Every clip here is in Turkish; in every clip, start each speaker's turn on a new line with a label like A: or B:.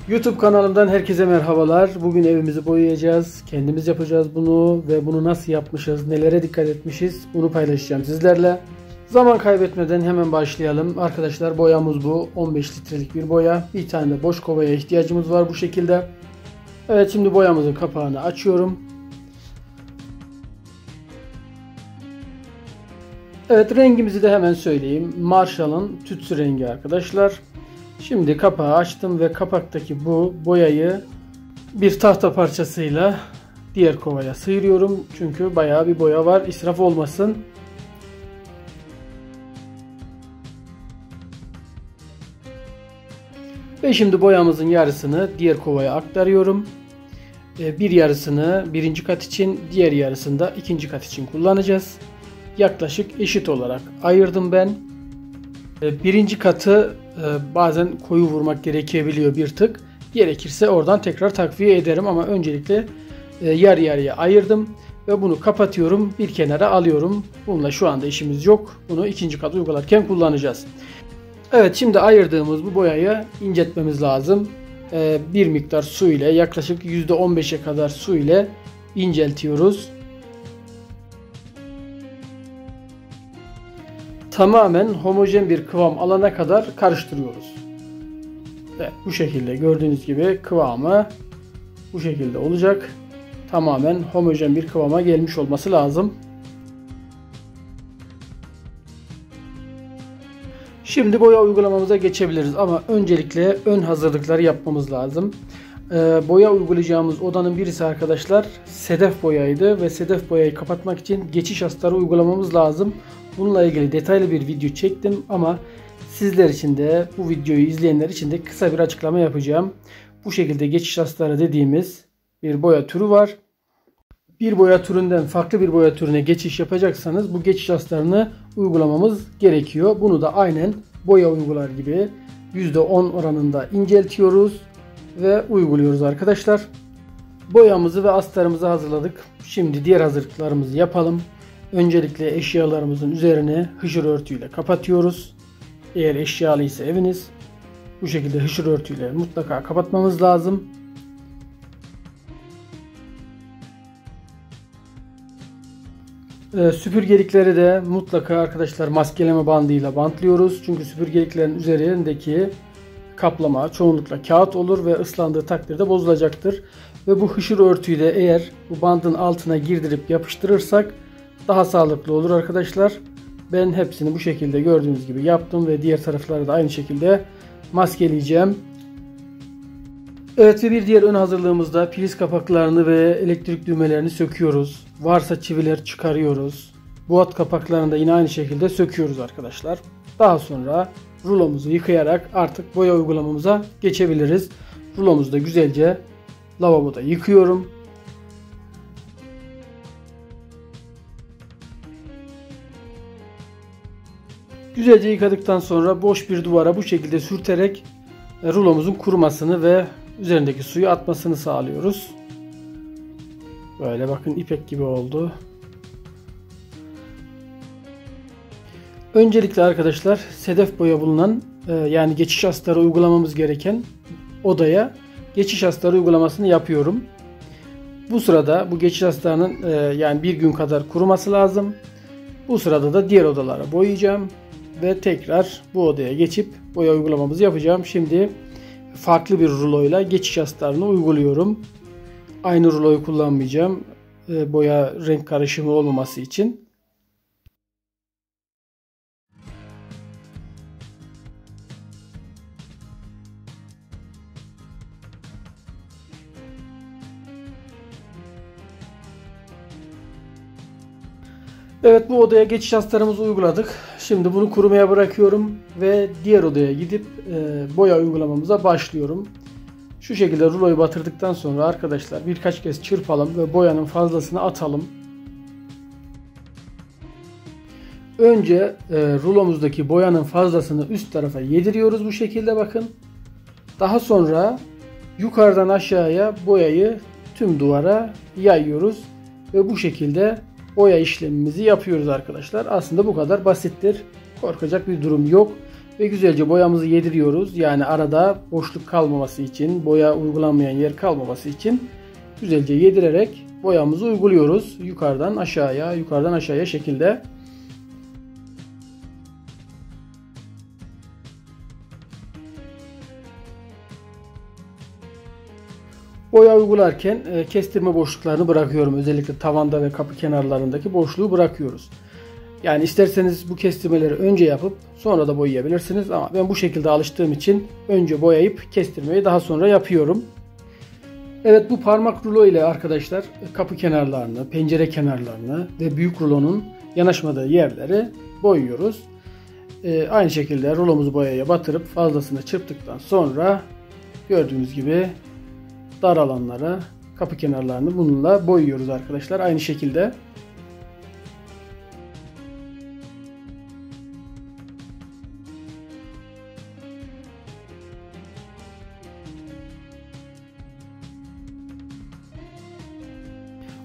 A: YouTube kanalımdan herkese merhabalar. Bugün evimizi boyayacağız. Kendimiz yapacağız bunu ve bunu nasıl yapmışız, nelere dikkat etmişiz bunu paylaşacağım sizlerle. Zaman kaybetmeden hemen başlayalım. Arkadaşlar boyamız bu. 15 litrelik bir boya. Bir tane de boş kovaya ihtiyacımız var bu şekilde. Evet, şimdi boyamızın kapağını açıyorum. Evet, rengimizi de hemen söyleyeyim. Marshall'ın tütsü rengi arkadaşlar. Şimdi kapağı açtım ve kapaktaki bu boyayı bir tahta parçasıyla diğer kovaya sıyırıyorum. Çünkü bayağı bir boya var. İsraf olmasın. Ve şimdi boyamızın yarısını diğer kovaya aktarıyorum. Bir yarısını birinci kat için, diğer yarısını da ikinci kat için kullanacağız. Yaklaşık eşit olarak ayırdım ben. Birinci katı bazen koyu vurmak gerekebiliyor bir tık. Gerekirse oradan tekrar takviye ederim ama öncelikle yarı yarıya ayırdım ve bunu kapatıyorum, bir kenara alıyorum. Bununla şu anda işimiz yok. Bunu ikinci kat uygularken kullanacağız. Evet, şimdi ayırdığımız bu boyayı inceltmemiz lazım. Bir miktar su ile, yaklaşık %15'e kadar su ile inceltiyoruz. Tamamen homojen bir kıvam alana kadar karıştırıyoruz. Evet, bu şekilde gördüğünüz gibi kıvamı bu şekilde olacak. Tamamen homojen bir kıvama gelmiş olması lazım. Şimdi boya uygulamamıza geçebiliriz ama öncelikle ön hazırlıkları yapmamız lazım. Boya uygulayacağımız odanın birisi arkadaşlar sedef boyaydı ve sedef boyayı kapatmak için geçiş astarı uygulamamız lazım. Bununla ilgili detaylı bir video çektim ama sizler için de, bu videoyu izleyenler için de kısa bir açıklama yapacağım. Bu şekilde geçiş astarı dediğimiz bir boya türü var. Bir boya türünden farklı bir boya türüne geçiş yapacaksanız bu geçiş astarını uygulamamız gerekiyor. Bunu da aynen boya uygular gibi %10 oranında inceltiyoruz ve uyguluyoruz arkadaşlar. Boyamızı ve astarımızı hazırladık. Şimdi diğer hazırlıklarımızı yapalım. Öncelikle eşyalarımızın üzerine hışır örtüyle kapatıyoruz. Eğer eşyalıysa eviniz bu şekilde hışır örtüyle mutlaka kapatmamız lazım. Süpürgelikleri de mutlaka arkadaşlar maskeleme bandıyla bantlıyoruz. Çünkü süpürgeliklerin üzerindeki kaplama çoğunlukla kağıt olur ve ıslandığı takdirde bozulacaktır. Ve bu hışır örtüyü de eğer bu bandın altına girdirip yapıştırırsak daha sağlıklı olur arkadaşlar. Ben hepsini bu şekilde gördüğünüz gibi yaptım ve diğer tarafları da aynı şekilde maskeleyeceğim. Evet, ve bir diğer ön hazırlığımızda priz kapaklarını ve elektrik düğmelerini söküyoruz. Varsa çiviler çıkarıyoruz. Boğat kapaklarını da yine aynı şekilde söküyoruz arkadaşlar. Daha sonra rulomuzu yıkayarak artık boya uygulamamıza geçebiliriz. Rulomuzu da güzelce lavaboda yıkıyorum. Güzelce yıkadıktan sonra boş bir duvara bu şekilde sürterek rulomuzun kurumasını ve üzerindeki suyu atmasını sağlıyoruz. Böyle bakın, ipek gibi oldu. Öncelikle arkadaşlar sedef boya bulunan yani geçiş astarı uygulamamız gereken odaya geçiş astarı uygulamasını yapıyorum. Bu sırada bu geçiş astarının yani bir gün kadar kuruması lazım. Bu sırada da diğer odalara boyayacağım ve tekrar bu odaya geçip boya uygulamamızı yapacağım. Şimdi farklı bir ruloyla geçiş astarını uyguluyorum. Aynı ruloyu kullanmayacağım. Boya renk karışımı olmaması için. Evet, bu odaya geçiş astarımızı uyguladık. Şimdi bunu kurumaya bırakıyorum ve diğer odaya gidip boya uygulamamıza başlıyorum. Şu şekilde ruloyu batırdıktan sonra arkadaşlar birkaç kez çırpalım ve boyanın fazlasını atalım. Önce rulomuzdaki boyanın fazlasını üst tarafa yediriyoruz bu şekilde bakın. Daha sonra yukarıdan aşağıya boyayı tüm duvara yayıyoruz ve bu şekilde boya işlemimizi yapıyoruz arkadaşlar. Aslında bu kadar basittir. Korkacak bir durum yok. Ve güzelce boyamızı yediriyoruz. Yani arada boşluk kalmaması için, boya uygulanmayan yer kalmaması için güzelce yedirerek boyamızı uyguluyoruz. Yukarıdan aşağıya, yukarıdan aşağıya şekilde. Boya uygularken kestirme boşluklarını bırakıyorum. Özellikle tavanda ve kapı kenarlarındaki boşluğu bırakıyoruz. Yani isterseniz bu kestirmeleri önce yapıp sonra da boyayabilirsiniz. Ama ben bu şekilde alıştığım için önce boyayıp kestirmeyi daha sonra yapıyorum. Evet, bu parmak rulo ile arkadaşlar kapı kenarlarını, pencere kenarlarını ve büyük rulonun yanaşmadığı yerleri boyuyoruz. Aynı şekilde rulomuzu boyaya batırıp fazlasını çırptıktan sonra gördüğünüz gibi dar alanları, kapı kenarlarını bununla boyuyoruz arkadaşlar. Aynı şekilde.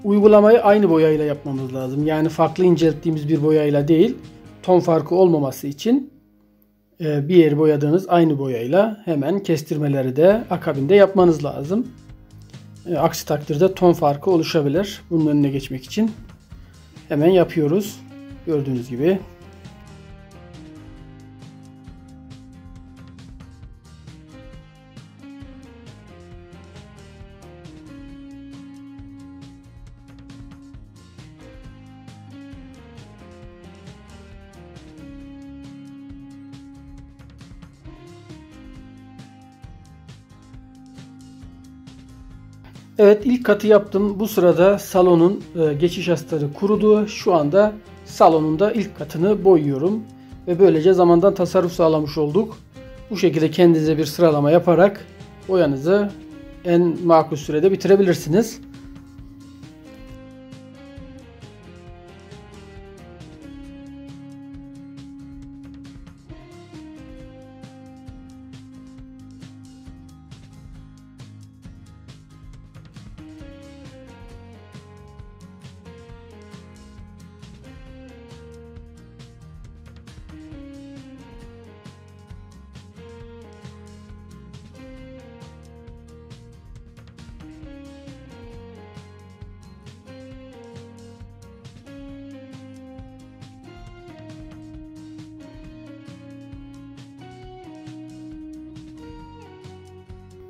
A: Uygulamayı aynı boyayla yapmamız lazım. Yani farklı incelttiğimiz bir boyayla değil, ton farkı olmaması için bir yeri boyadığınız aynı boyayla hemen kestirmeleri de akabinde yapmanız lazım. Aksi takdirde ton farkı oluşabilir. Bunun önüne geçmek için hemen yapıyoruz. Gördüğünüz gibi. Evet, ilk katı yaptım. Bu sırada salonun geçiş astarı kurudu. Şu anda salonun da ilk katını boyuyorum. Ve böylece zamandan tasarruf sağlamış olduk. Bu şekilde kendinize bir sıralama yaparak boyanızı en makul sürede bitirebilirsiniz.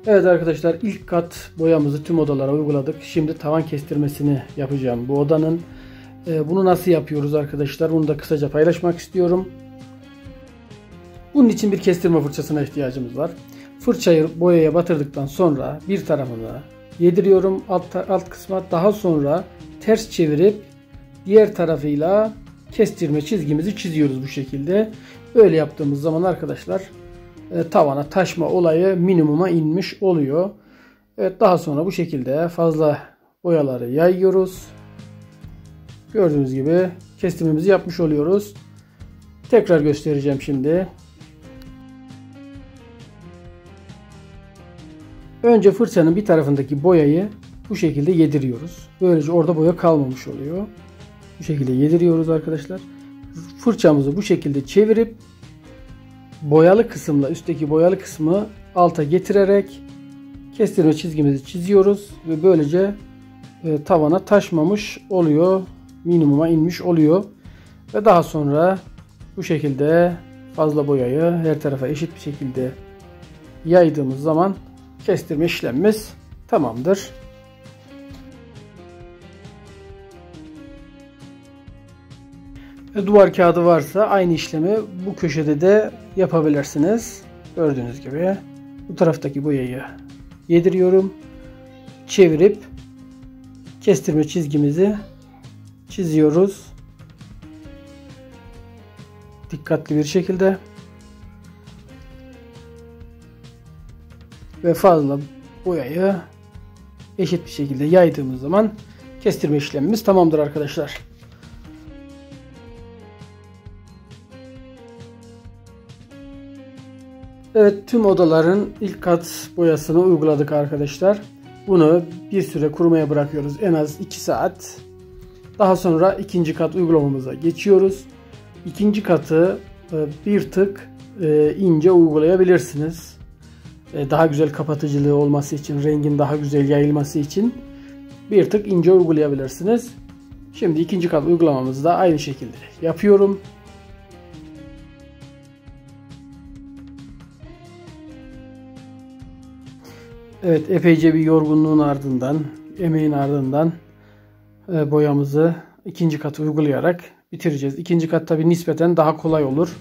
A: Evet arkadaşlar, ilk kat boyamızı tüm odalara uyguladık. Şimdi tavan kestirmesini yapacağım bu odanın. Bunu nasıl yapıyoruz arkadaşlar? Bunu da kısaca paylaşmak istiyorum. Bunun için bir kestirme fırçasına ihtiyacımız var. Fırçayı boyaya batırdıktan sonra bir tarafını yediriyorum alt kısma. Daha sonra ters çevirip diğer tarafıyla kestirme çizgimizi çiziyoruz bu şekilde. Böyle yaptığımız zaman arkadaşlar tavana taşma olayı minimuma inmiş oluyor. Evet, daha sonra bu şekilde fazla boyaları yayıyoruz. Gördüğünüz gibi kestirmemizi yapmış oluyoruz. Tekrar göstereceğim şimdi. Önce fırçanın bir tarafındaki boyayı bu şekilde yediriyoruz. Böylece orada boya kalmamış oluyor. Bu şekilde yediriyoruz arkadaşlar. Fırçamızı bu şekilde çevirip boyalı kısımla üstteki boyalı kısmı alta getirerek kestirme çizgimizi çiziyoruz ve böylece tavana taşmamış oluyor. Minimuma inmiş oluyor. Ve daha sonra bu şekilde fazla boyayı her tarafa eşit bir şekilde yaydığımız zaman kestirme işlemimiz tamamdır. Duvar kağıdı varsa aynı işlemi bu köşede de yapabilirsiniz. Gördüğünüz gibi bu taraftaki boyayı yediriyorum. Çevirip kestirme çizgimizi çiziyoruz. Dikkatli bir şekilde. Ve fazla boyayı eşit bir şekilde yaydığımız zaman kestirme işlemimiz tamamdır arkadaşlar. Evet, tüm odaların ilk kat boyasını uyguladık arkadaşlar. Bunu bir süre kurumaya bırakıyoruz. En az 2 saat. Daha sonra ikinci kat uygulamamıza geçiyoruz. İkinci katı bir tık ince uygulayabilirsiniz. Daha güzel kapatıcılığı olması için, rengin daha güzel yayılması için bir tık ince uygulayabilirsiniz. Şimdi ikinci kat uygulamamızı da aynı şekilde yapıyorum. Evet, epeyce bir yorgunluğun ardından, emeğin ardından boyamızı ikinci katı uygulayarak bitireceğiz. İkinci kat tabi nispeten daha kolay olur.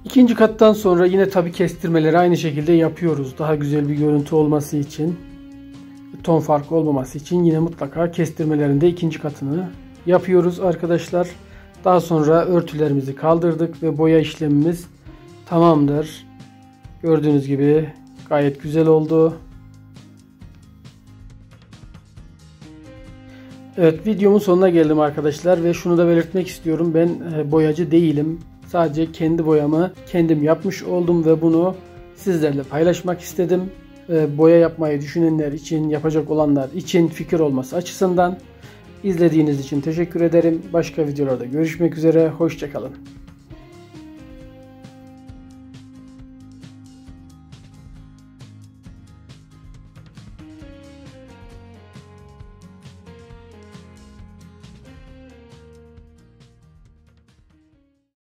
A: İkinci kattan sonra yine tabi kestirmeleri aynı şekilde yapıyoruz. Daha güzel bir görüntü olması için, ton farkı olmaması için yine mutlaka kestirmelerinde ikinci katını yapıyoruz arkadaşlar. Daha sonra örtülerimizi kaldırdık ve boya işlemimiz tamamdır. Gördüğünüz gibi gayet güzel oldu. Evet, videomun sonuna geldim arkadaşlar ve şunu da belirtmek istiyorum. Ben boyacı değilim. Sadece kendi boyamı kendim yapmış oldum ve bunu sizlerle paylaşmak istedim. Boya yapmayı düşünenler için, yapacak olanlar için fikir olması açısından izlediğiniz için teşekkür ederim. Başka videolarda görüşmek üzere. Hoşça kalın.